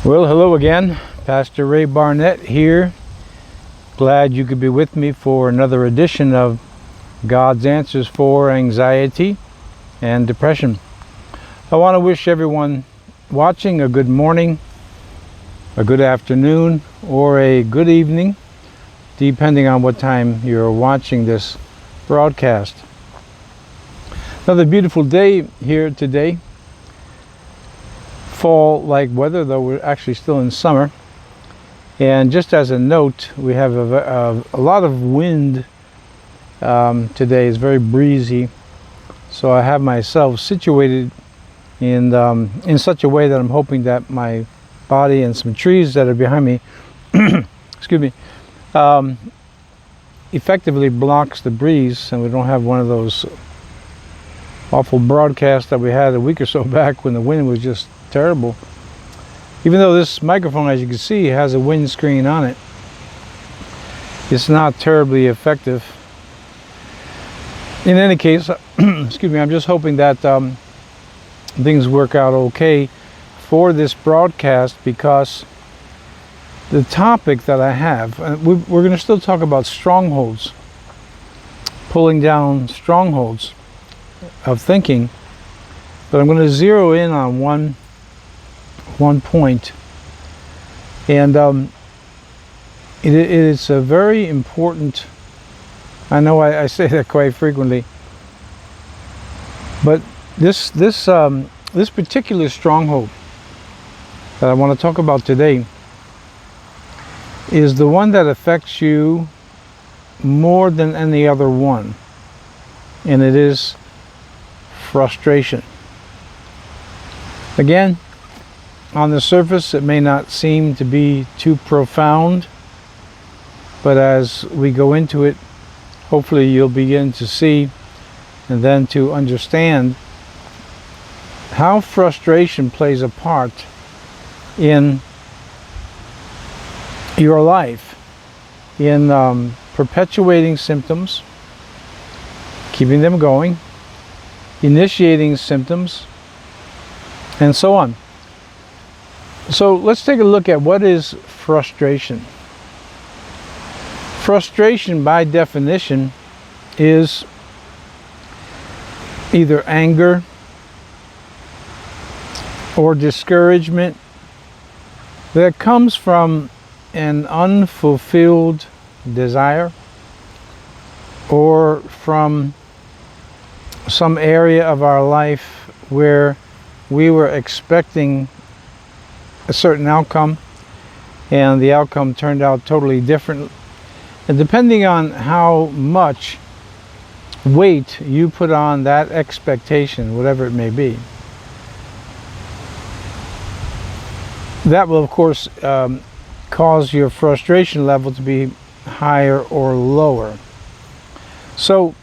Well, hello again. Pastor Ray Barnett here. Glad you could be with me for another edition of God's Answers for Anxiety and Depression. I want to wish everyone watching a good morning, a good afternoon, or a good evening, depending on what time you're watching this broadcast. Another beautiful day here today. Fall-like weather, though we're actually still in summer. And just as a note, we have a lot of wind today. It's very breezy, so I have myself situated in such a way that I'm hoping that my body and some trees that are behind me excuse me, effectively blocks the breeze, and we don't have one of those awful broadcasts that we had a week or so back when the wind was just terrible. Even though this microphone, as you can see, has a windscreen on it, it's not terribly effective. In any case, excuse me, I'm just hoping that things work out okay for this broadcast, because the topic that I have, we're going to still talk about strongholds, pulling down strongholds of thinking, but I'm going to zero in on one point, and it is a very important. I know I say that quite frequently, but this particular stronghold that I want to talk about today is the one that affects you more than any other one, and it is frustration. Again, on the surface, it may not seem to be too profound, but as we go into it, hopefully you'll begin to see and then to understand how frustration plays a part in your life, in perpetuating symptoms, keeping them going, initiating symptoms, and so on. So let's take a look at what is frustration. Frustration, by definition, is either anger or discouragement that comes from an unfulfilled desire, or from some area of our life where we were expecting a certain outcome and the outcome turned out totally different. And depending on how much weight you put on that expectation, whatever it may be, that will of course cause your frustration level to be higher or lower. So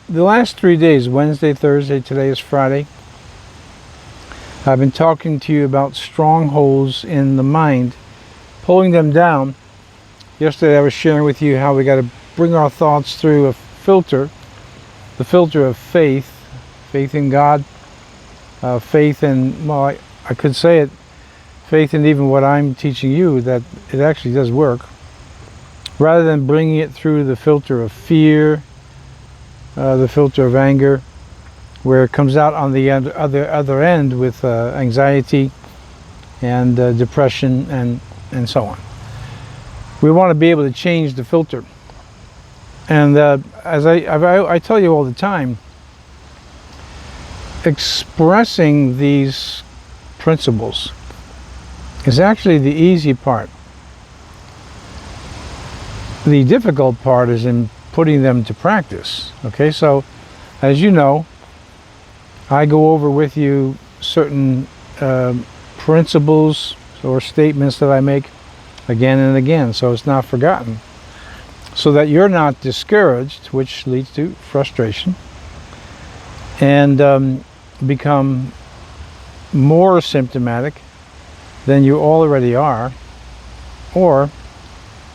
the last 3 days, Wednesday, Thursday, today is Friday, I've been talking to you about strongholds in the mind, pulling them down. Yesterday I was sharing with you how we got to bring our thoughts through a filter, the filter of faith in God, faith in, well, I could say it, faith in even what I'm teaching you, that it actually does work, rather than bringing it through the filter of fear, the filter of anger, where it comes out on the other end with anxiety and depression and so on. We want to be able to change the filter. And as I tell you all the time, expressing these principles is actually the easy part. The difficult part is in putting them to practice. Okay, so as you know, I go over with you certain principles or statements that I make again and again, so it's not forgotten, so that you're not discouraged, which leads to frustration, and become more symptomatic than you already are, or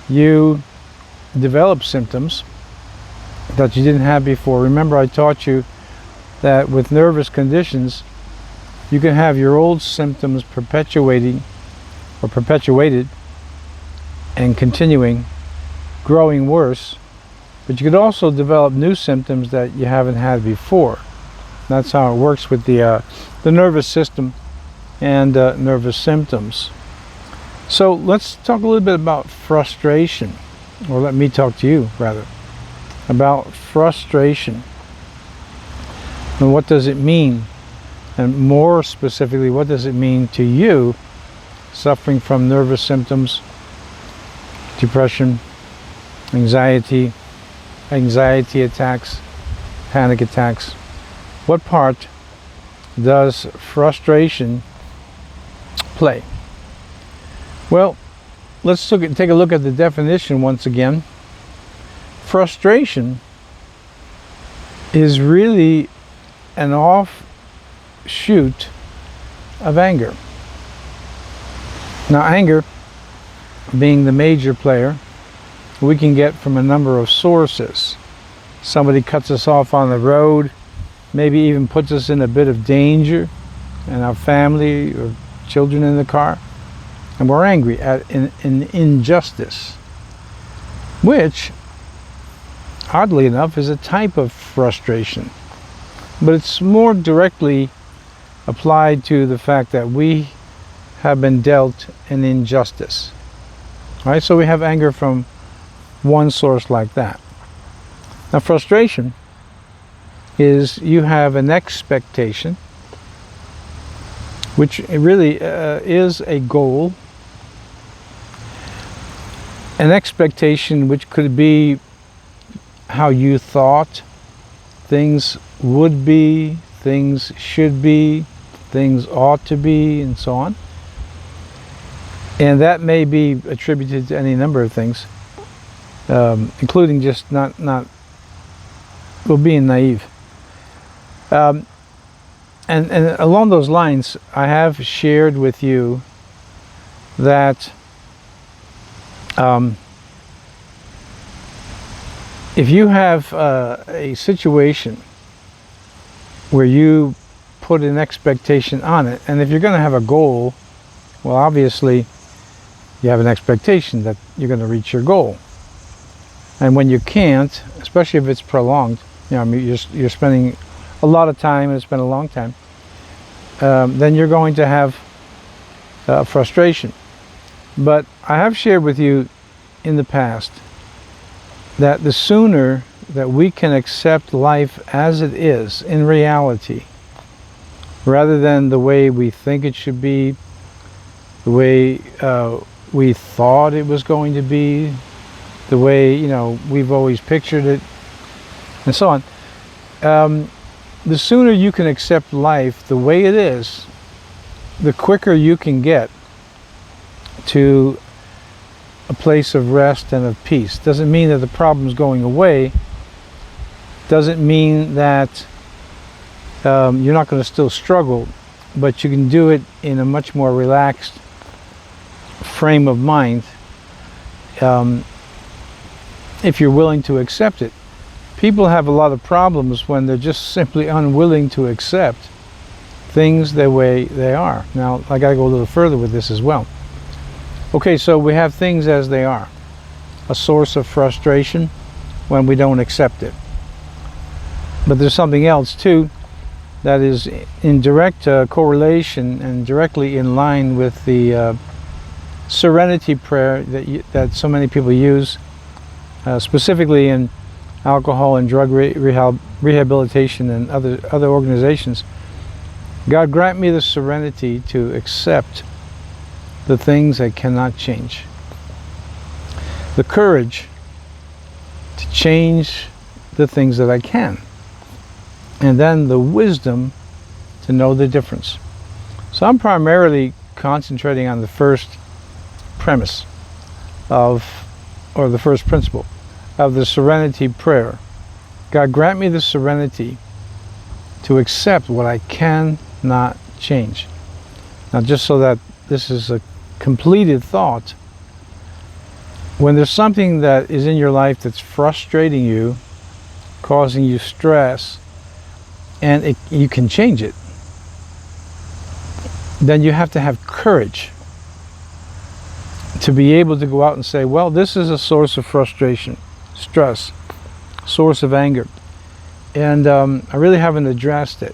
you develop symptoms that you didn't have before. Remember, I taught you that with nervous conditions, you can have your old symptoms perpetuating or perpetuated and continuing, growing worse. But you could also develop new symptoms that you haven't had before. That's how it works with the nervous system and nervous symptoms. So let's talk a little bit about frustration, or let me talk to you rather about frustration. And what does it mean? And more specifically, what does it mean to you suffering from nervous symptoms, depression, anxiety attacks, panic attacks? What part does frustration play? Well, let's take a look at the definition once again. Frustration is really an offshoot of anger. Now, anger being the major player, we can get from a number of sources. Somebody cuts us off on the road, maybe even puts us in a bit of danger, and our family or children in the car, and we're angry at an injustice, which, oddly enough, is a type of frustration. But it's more directly applied to the fact that we have been dealt an injustice. All right, so we have anger from one source like that. Now, frustration is you have an expectation, which really is a goal, an expectation which could be how you thought things would be, things should be, things ought to be, and so on. And that may be attributed to any number of things, including just being naive. And along those lines, I have shared with you that if you have a situation where you put an expectation on it, and if you're going to have a goal, well, obviously you have an expectation that you're going to reach your goal. And when you can't, especially if it's prolonged, you're spending a lot of time and it's been a long time, then you're going to have frustration. But I have shared with you in the past that the sooner that we can accept life as it is in reality, rather than the way we think it should be, the way we thought it was going to be, the way we've always pictured it, and so on, the sooner you can accept life the way it is, the quicker you can get to a place of rest and of peace. Doesn't mean that the problem's going away. Doesn't mean that you're not going to still struggle, but you can do it in a much more relaxed frame of mind if you're willing to accept it. People have a lot of problems when they're just simply unwilling to accept things the way they are. Now, I got to go a little further with this as well. Okay, so we have things as they are. A source of frustration when we don't accept it. But there's something else too that is in direct correlation and directly in line with the serenity prayer that so many people use, specifically in alcohol and drug rehabilitation and other organizations. God, grant me the serenity to accept the things I cannot change, the courage to change the things that I can, and then the wisdom to know the difference. So I'm primarily concentrating on the first premise or the first principle of the serenity prayer. God, grant me the serenity to accept what I cannot change. Now, just so that this is a completed thought, when there's something that is in your life that's frustrating you, causing you stress, and you can change it, then you have to have courage to be able to go out and say, well, this is a source of frustration, stress, source of anger, and I really haven't addressed it.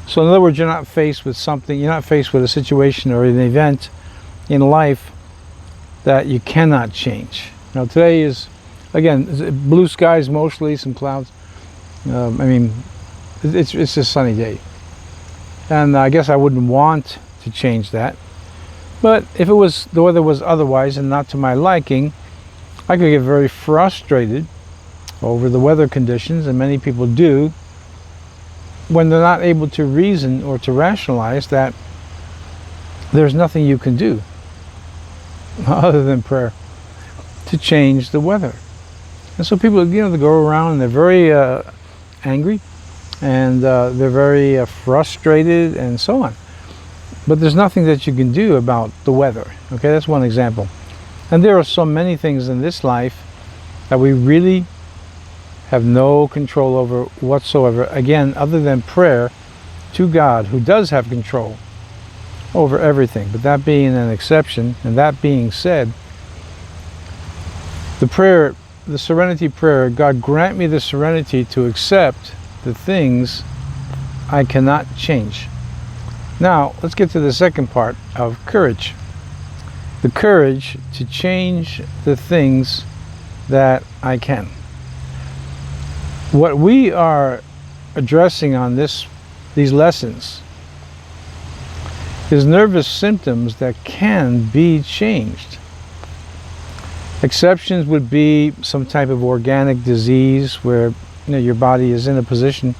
So in other words, you're not faced with something, you're not faced with a situation or an event in life that you cannot change. Now today is, again, blue skies mostly, some clouds. I mean, it's a sunny day. And I guess I wouldn't want to change that. But if it was, the weather was otherwise and not to my liking, I could get very frustrated over the weather conditions, and many people do, when they're not able to reason or to rationalize that there's nothing you can do other than prayer to change the weather. And so people, you know, they go around and they're very angry, and they're very frustrated and so on. But there's nothing that you can do about the weather. Okay, that's one example. And there are so many things in this life that we really have no control over whatsoever, again, other than prayer to God, who does have control over everything. But that being an exception, and that being said, the prayer, the serenity prayer, God grant me the serenity to accept the things I cannot change. Now, let's get to the second part of courage. The courage to change the things that I can. What we are addressing on these lessons is nervous symptoms that can be changed. Exceptions would be some type of organic disease where, you know, your body is in a position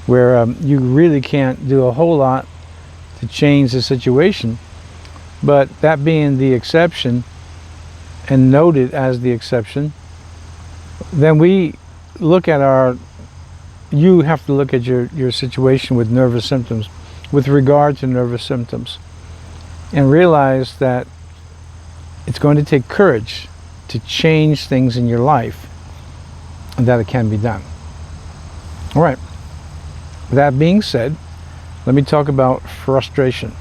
where you really can't do a whole lot to change the situation. But that being the exception, and noted as the exception, then we look at you have to look at your situation with nervous symptoms, with regard to nervous symptoms, and realize that it's going to take courage to change things in your life, and that it can be done. All right. That being said, let me talk about frustration.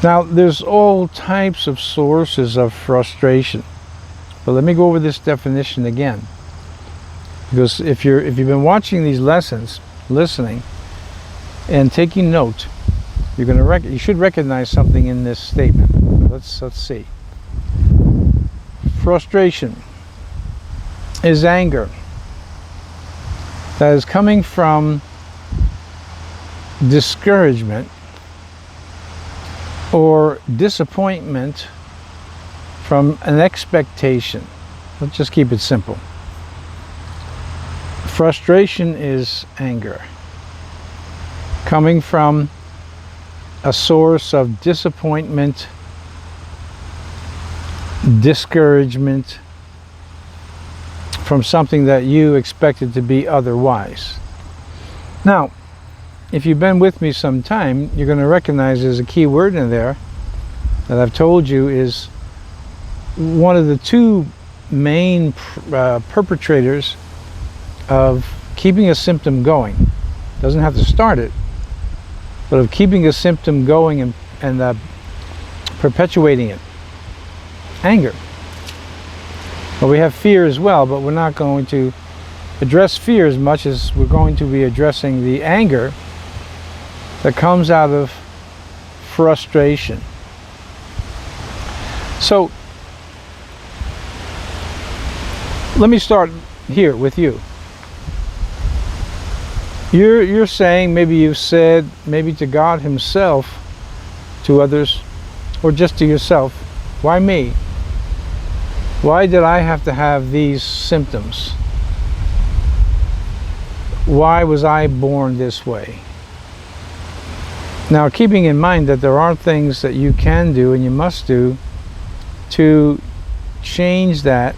Now, there's all types of sources of frustration, but let me go over this definition again, because if you've been watching these lessons, listening, and taking note, you should recognize something in this statement. Let's see. Frustration is anger that is coming from discouragement or disappointment from an expectation. Let's just keep it simple. Frustration is anger coming from a source of disappointment, discouragement from something that you expected to be otherwise. Now, if you've been with me some time, you're going to recognize there's a key word in there that I've told you is one of the two main perpetrators of keeping a symptom going. Doesn't have to start it, but of keeping a symptom going and perpetuating it. Anger. Well, we have fear as well, but we're not going to address fear as much as we're going to be addressing the anger that comes out of frustration. So, let me start here with you. You're saying, maybe you've said, maybe to God himself, to others, or just to yourself, why me? Why did I have to have these symptoms? Why was I born this way? Now, keeping in mind that there are things that you can do and you must do to change that,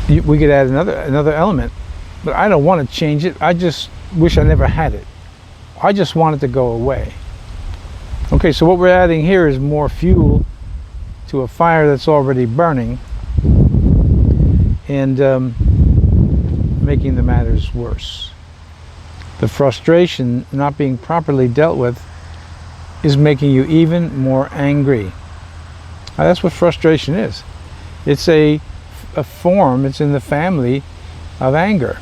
we could add another element, but I don't want to change it. I just wish I never had it. I just want it to go away. Okay, so what we're adding here is more fuel to a fire that's already burning, and making the matters worse. The frustration not being properly dealt with is making you even more angry. Now, that's what frustration is. It's a form, it's in the family of anger.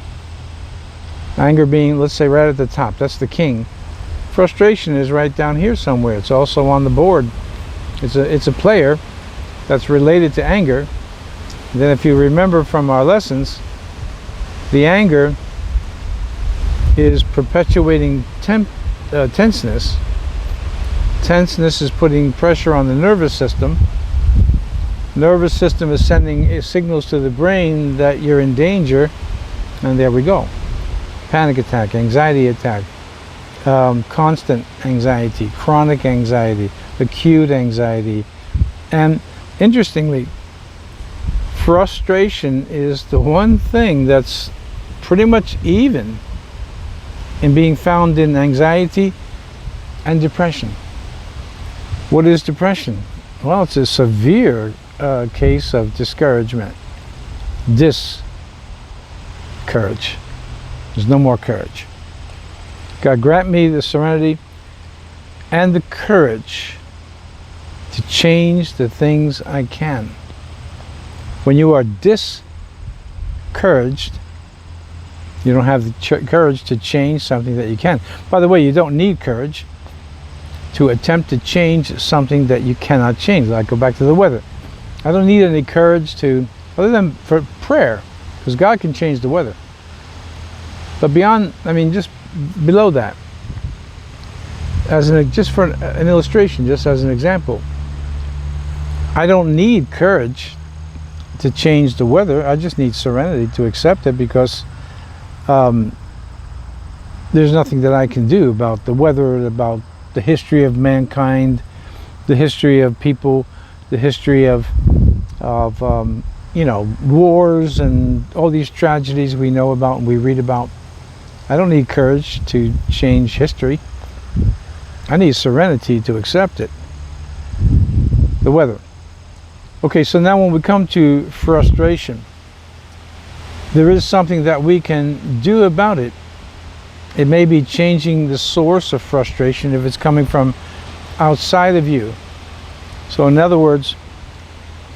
Anger being, let's say, right at the top. That's the king. Frustration is right down here somewhere. It's also on the board. It's a player that's related to anger. And then if you remember from our lessons, the anger is perpetuating tenseness. Tenseness is putting pressure on the nervous system. Nervous system is sending signals to the brain that you're in danger, and there we go. Panic attack, anxiety attack, constant anxiety, chronic anxiety, acute anxiety. And interestingly, frustration is the one thing that's pretty much even in being found in anxiety and depression. What is depression? Well, it's a severe case of discouragement. Courage. There's no more courage. God, grant me the serenity and the courage to change the things I can. When you are discouraged, you don't have the courage to change something that you can. By the way, you don't need courage to attempt to change something that you cannot change. Like, go back to the weather. I don't need any courage to, other than for prayer, because God can change the weather. But beyond, just below that, just for an illustration, just as an example, I don't need courage to change the weather. I just need serenity to accept it, because there's nothing that I can do about the weather, about the history of mankind, the history of people, the history of wars and all these tragedies we know about and we read about. I don't need courage to change history. I need serenity to accept it. The weather. Okay, so now when we come to frustration, there is something that we can do about it. It may be changing the source of frustration if it's coming from outside of you. So in other words,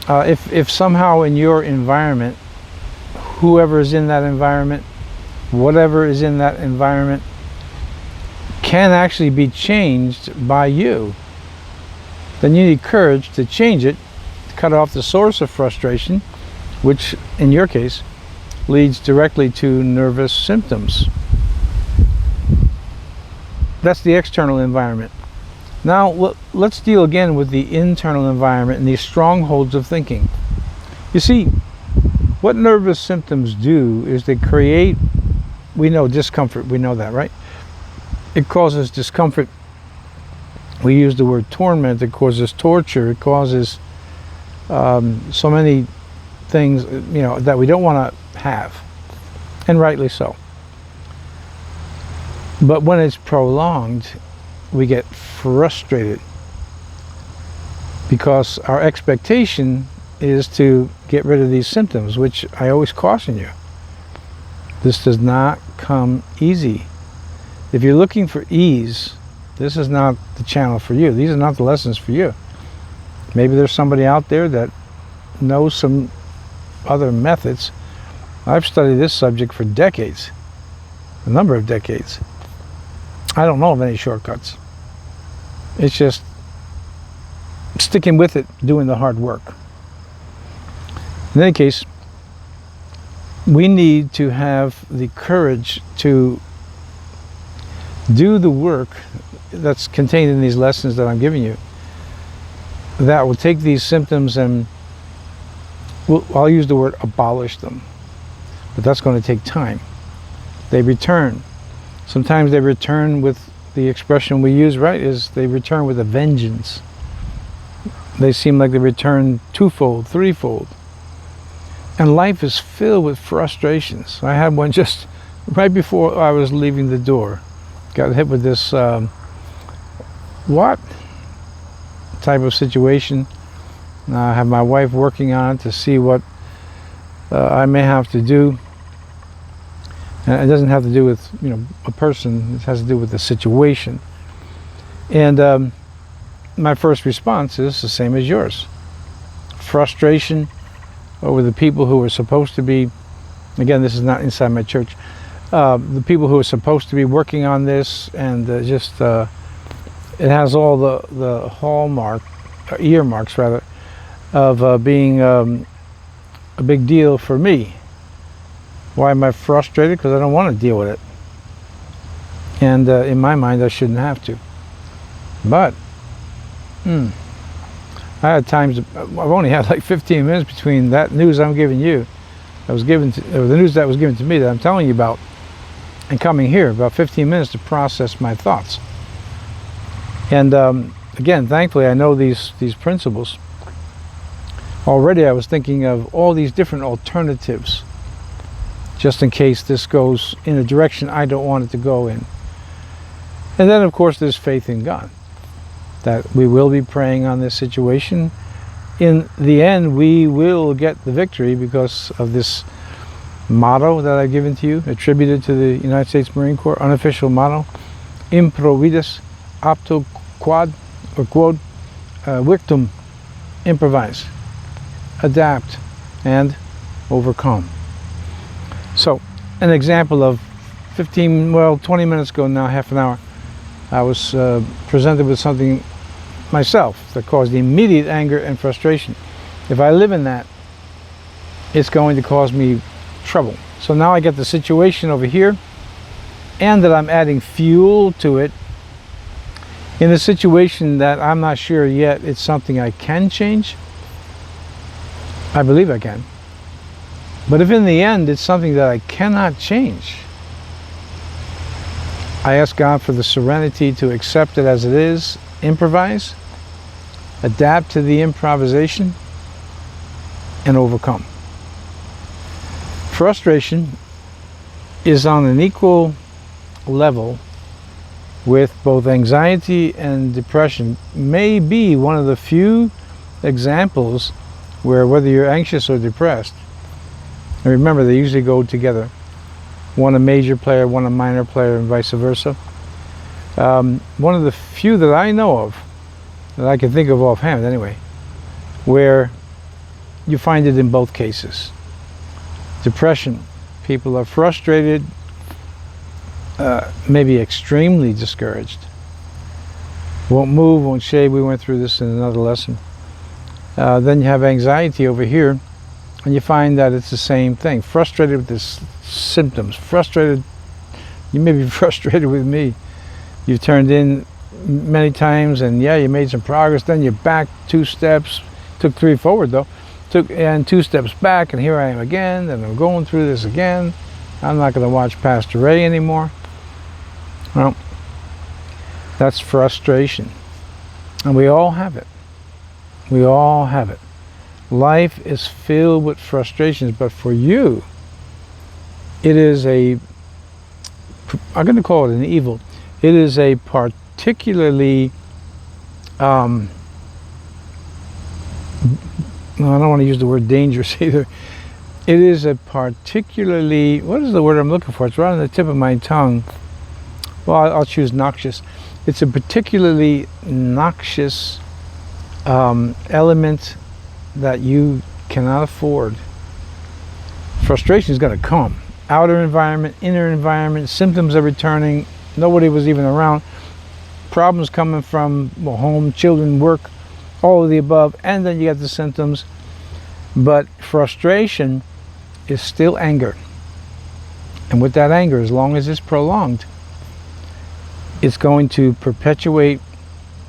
if somehow in your environment, whoever is in that environment, whatever is in that environment, can actually be changed by you, then you need courage to change it, to cut off the source of frustration, which in your case leads directly to nervous symptoms. That's the external environment. Now let's deal again with the internal environment and these strongholds of thinking. You see, what nervous symptoms do is they create, we know, discomfort. We know that, right? It causes discomfort. We use the word torment. It causes torture. It causes so many things, that we don't want to have, and rightly so. But when it's prolonged, we get frustrated because our expectation is to get rid of these symptoms, which I always caution you. This does not come easy. If you're looking for ease, this is not the channel for you. These are not the lessons for you. Maybe there's somebody out there that knows some other methods. I've studied this subject for decades, a number of decades. I don't know of any shortcuts. It's just sticking with it, doing the hard work. In any case, we need to have the courage to do the work that's contained in these lessons that I'm giving you, that will take these symptoms and I'll use the word abolish them, but that's going to take time. They return. Sometimes they return with the expression we use, right, is they return with a vengeance. They seem like they return twofold, threefold. And life is filled with frustrations. I had one just right before I was leaving the door. Got hit with this what type of situation. I have my wife working on it to see what I may have to do. And it doesn't have to do with a person. It has to do with the situation. And my first response is the same as yours. Frustration over the people who are supposed to be, again, this is not inside my church, the people who are supposed to be working on this, and it has all the hallmark, earmarks rather, of being a big deal for me. Why am I frustrated? Because I don't want to deal with it. And in my mind, I shouldn't have to. But I had times, I've only had like 15 minutes between that news I'm giving you, that was given to, or the news that was given to me that I'm telling you about, and coming here, about 15 minutes to process my thoughts. And again, thankfully, I know these principles. Already I was thinking of all these different alternatives, just in case this goes in a direction I don't want it to go in. And then, of course, there's faith in God, that we will be praying on this situation. In the end, we will get the victory because of this motto that I've given to you, attributed to the United States Marine Corps, unofficial motto: improvidus apto quod, or quod victum, improvise, adapt, and overcome. So, an example of 20 minutes ago now, half an hour, I was presented with something myself that caused immediate anger and frustration. If I live in that, it's going to cause me trouble. So now I get the situation over here, and that I'm adding fuel to it in a situation that I'm not sure yet it's something I can change. I believe I can. But if in the end it's something that I cannot change, I ask God for the serenity to accept it as it is, improvise, adapt to the improvisation, and overcome. Frustration is on an equal level with both anxiety and depression. May be one of the few examples where, whether you're anxious or depressed, and remember, they usually go together, one a major player, one a minor player, and vice versa. One of the few that I know of, that I can think of offhand anyway, where you find it in both cases. Depression, people are frustrated, maybe extremely discouraged, won't move, won't shave. We went through this in another lesson. Then you have anxiety over here, and you find that it's the same thing. Frustrated with the symptoms. Frustrated, you may be frustrated with me. You've turned in many times, and yeah, you made some progress. Then you're back 2 steps. Took 3 forward though. And 2 steps back, and here I am again, and I'm going through this again. I'm not going to watch Pastor Ray anymore. Well, that's frustration. And we all have it. We all have it. Life is filled with frustrations, but for you, it is I'm going to call it an evil. It is a particularly, I don't want to use the word dangerous either. It is a particularly, what is the word I'm looking for? It's right on the tip of my tongue. Well, I'll choose noxious. It's a particularly noxious element that you cannot afford. Frustration is going to come. Outer environment, inner environment, symptoms are returning. Nobody was even around. Problems coming from home, children, work, all of the above, and then you get the symptoms. But frustration is still anger. And with that anger, as long as it's prolonged, it's going to perpetuate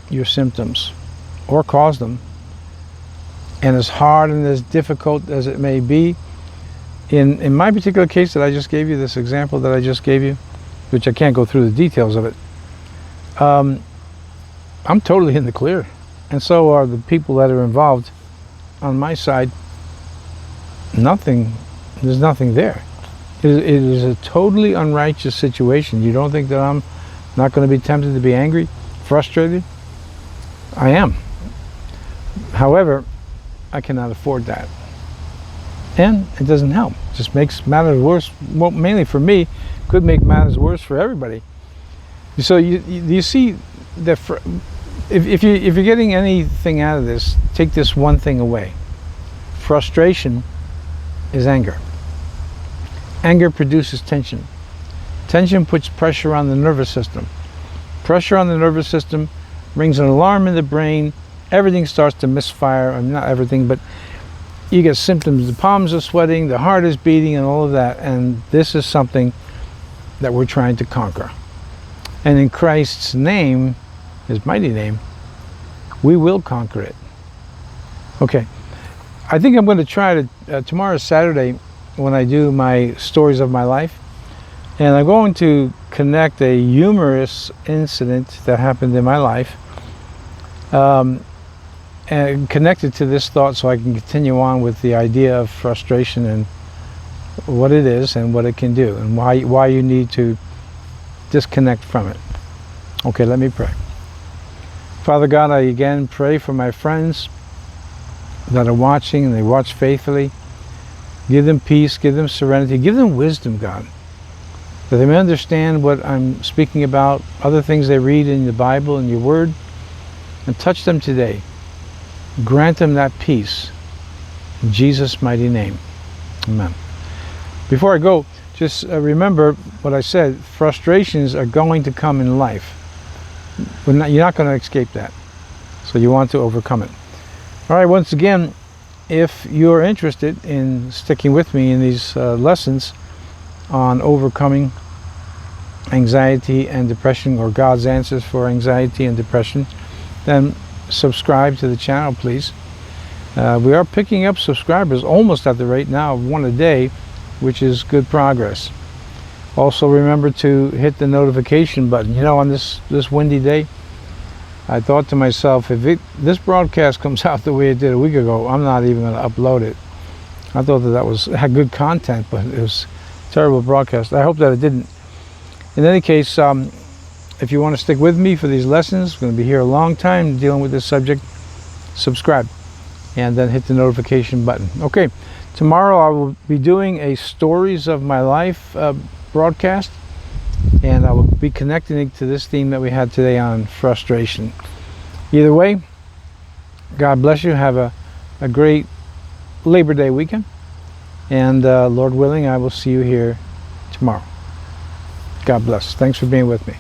your symptoms or cause them. And as hard and as difficult as it may be, in my particular case that I just gave you, this example that I just gave you, which I can't go through the details of it, I'm totally in the clear. And so are the people that are involved on my side. There's nothing there. It is a totally unrighteous situation. You don't think that I'm not going to be tempted to be angry, frustrated? I am. However, I cannot afford that. And it doesn't help. It just makes matters worse. Well, mainly for me, could make matters worse for everybody. So you see that if you're getting anything out of this, take this one thing away. Frustration is anger. Anger produces tension. Tension puts pressure on the nervous system. Pressure on the nervous system rings an alarm in the brain. Everything starts to misfire. I mean, not everything, but you get symptoms. The palms are sweating, the heart is beating, and all of that. And this is something that we're trying to conquer. And in Christ's name, his mighty name, we will conquer it. Okay. I think I'm going to try to, tomorrow's Saturday when I do my stories of my life. And I'm going to connect a humorous incident that happened in my life and connect it to this thought so I can continue on with the idea of frustration and what it is and what it can do and why you need to disconnect from it. Okay, let me pray. Father God, I again pray for my friends that are watching and they watch faithfully. Give them peace, give them serenity, give them wisdom, God, that they may understand what I'm speaking about, other things they read in the Bible and your word, and touch them today. Grant them that peace. In Jesus' mighty name. Amen. Before I go, just remember what I said. Frustrations are going to come in life. You're not going to escape that. So you want to overcome it. All right, once again, if you're interested in sticking with me in these lessons on overcoming anxiety and depression, or God's answers for anxiety and depression, then subscribe to the channel, please. We are picking up subscribers almost at the rate now of 1 a day, which is good progress. Also remember to hit the notification button. You know, on this windy day, I thought to myself, if this broadcast comes out the way it did a week ago, I'm not even going to upload it. I thought that had good content, but it was a terrible broadcast. I hope that it didn't. In any case, if you want to stick with me for these lessons, I'm going to be here a long time dealing with this subject. Subscribe and then hit the notification button. Okay, tomorrow I will be doing a Stories of My Life broadcast, and I will be connecting it to this theme that we had today on frustration. Either way, God bless you. Have a great Labor Day weekend, and Lord willing, I will see you here tomorrow. God bless. Thanks for being with me.